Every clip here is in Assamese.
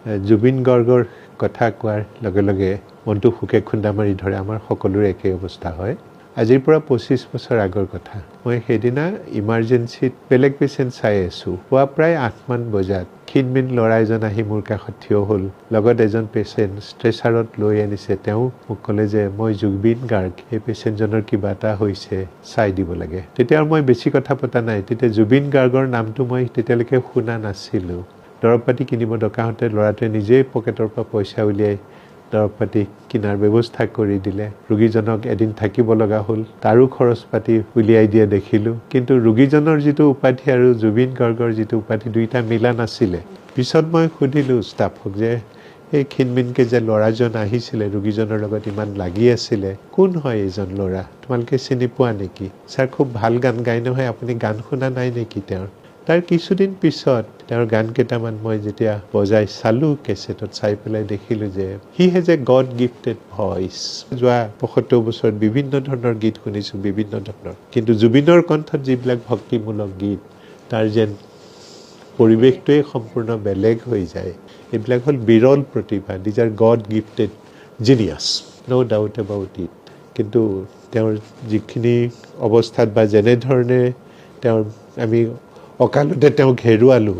জুবিন গাৰ্গৰ কথা কোৱাৰ লগে লগে মনটো সুকে খুন্দা মাৰি ধৰে। আমাৰ সকলোৰে একেই অৱস্থা হয়। আজিৰ পৰা 25 বছৰ আগৰ কথা। মই সেইদিনা ইমাৰ্জেঞ্চিত বেলেগ পেচেণ্ট চাই আছোঁ। পুৱা প্ৰায় 8মান বজাত ক্ষীণমিন ল'ৰা এজন আহি মোৰ কাষত থিয় হ'ল। লগত এজন পেচেণ্ট ষ্ট্ৰেচাৰত লৈ আনিছে। তেওঁ মোক ক'লে যে মই জুবিন গাৰ্গ, এই পেচেণ্টজনৰ কিবা এটা হৈছে, চাই দিব লাগে। তেতিয়া মই বেছি কথা পতা নাই। তেতিয়া জুবিন গাৰ্গৰ নামটো মই তেতিয়ালৈকে শুনা নাছিলোঁ। দৰৱ পাতি কিনিব দৰকাৰ হওঁতে ল'ৰাটোৱে নিজেই পকেটৰ পৰা পইচা উলিয়াই দৰৱ পাতি কিনাৰ ব্যৱস্থা কৰি দিলে। ৰোগীজনক এদিন থাকিব লগা হ'ল, তাৰো খৰচ পাতি উলিয়াই দিয়া দেখিলোঁ। কিন্তু ৰোগীজনৰ যিটো উপাধি আৰু জুবিন গাৰ্গৰ যিটো উপাধি দুইটা মিলা নাছিলে। পিছত মই সুধিলোঁ ষ্টাফক যে এই ক্ষীণমিনকৈ যে ল'ৰাজন আহিছিলে, ৰোগীজনৰ লগত ইমান লাগি আছিলে, কোন হয় এইজন ল'ৰা, তোমালোকে চিনি পোৱা নেকি? ছাৰ খুব ভাল গান গায় নহয়, আপুনি গান শুনা নাই নেকি তেওঁৰ? তাৰ কিছুদিন পিছত তেওঁৰ গান কেইটামান মই যেতিয়া বজাই চালোঁ কেছেটত, চাই পেলাই দেখিলোঁ যে he has a god gifted voice. যোৱা 75 বছৰত বিভিন্ন ধৰণৰ গীত শুনিছোঁ, বিভিন্ন ধৰণৰ। কিন্তু জুবিনৰ কণ্ঠত যিবিলাক ভক্তিমূলক গীত, তাৰ যেন পৰিৱেশটোৱে সম্পূৰ্ণ বেলেগ হৈ যায়। এইবিলাক হ'ল বিৰল প্ৰতিভা। These are God gifted genius, no' doubt about it. কিন্তু তেওঁৰ যিখিনি অৱস্থাত বা যেনেধৰণে আমি অকালতে তেওঁক হেৰুৱালোঁ,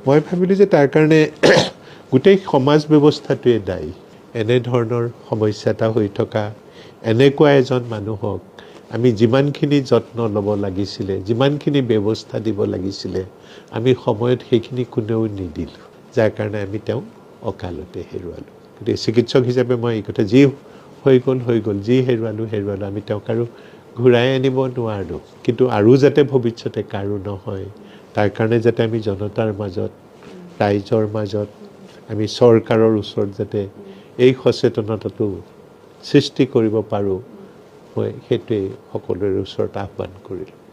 মই ভাবিলোঁ যে তাৰ কাৰণে গোটেই সমাজ ব্যৱস্থাটোৱে দায়ী। এনেধৰণৰ সমস্যা এটা হৈ থকা এনেকুৱা এজন মানুহক আমি যিমানখিনি যত্ন ল'ব লাগিছিলে, যিমানখিনি ব্যৱস্থা দিব লাগিছিলে, আমি সময়ত সেইখিনি কোনেও নিদিলোঁ। যাৰ কাৰণে আমি তেওঁক অকালতে হেৰুৱালোঁ। গতিকে চিকিৎসক হিচাপে মই এই কথা, যি হৈ গ'ল, যি হেৰুৱালোঁ, আমি তেওঁক আৰু ঘূৰাই আনিব নোৱাৰোঁ। কিন্তু আৰু যাতে ভৱিষ্যতে কাৰো নহয়, তাৰ কাৰণে যাতে আমি জনতাৰ মাজত, ৰাইজৰ মাজত, আমি চৰকাৰৰ ওচৰত যাতে এই সচেতনতাটো সৃষ্টি কৰিব পাৰোঁ, মই সেইটোৱেই সকলোৰে ওচৰত আহ্বান কৰিলোঁ।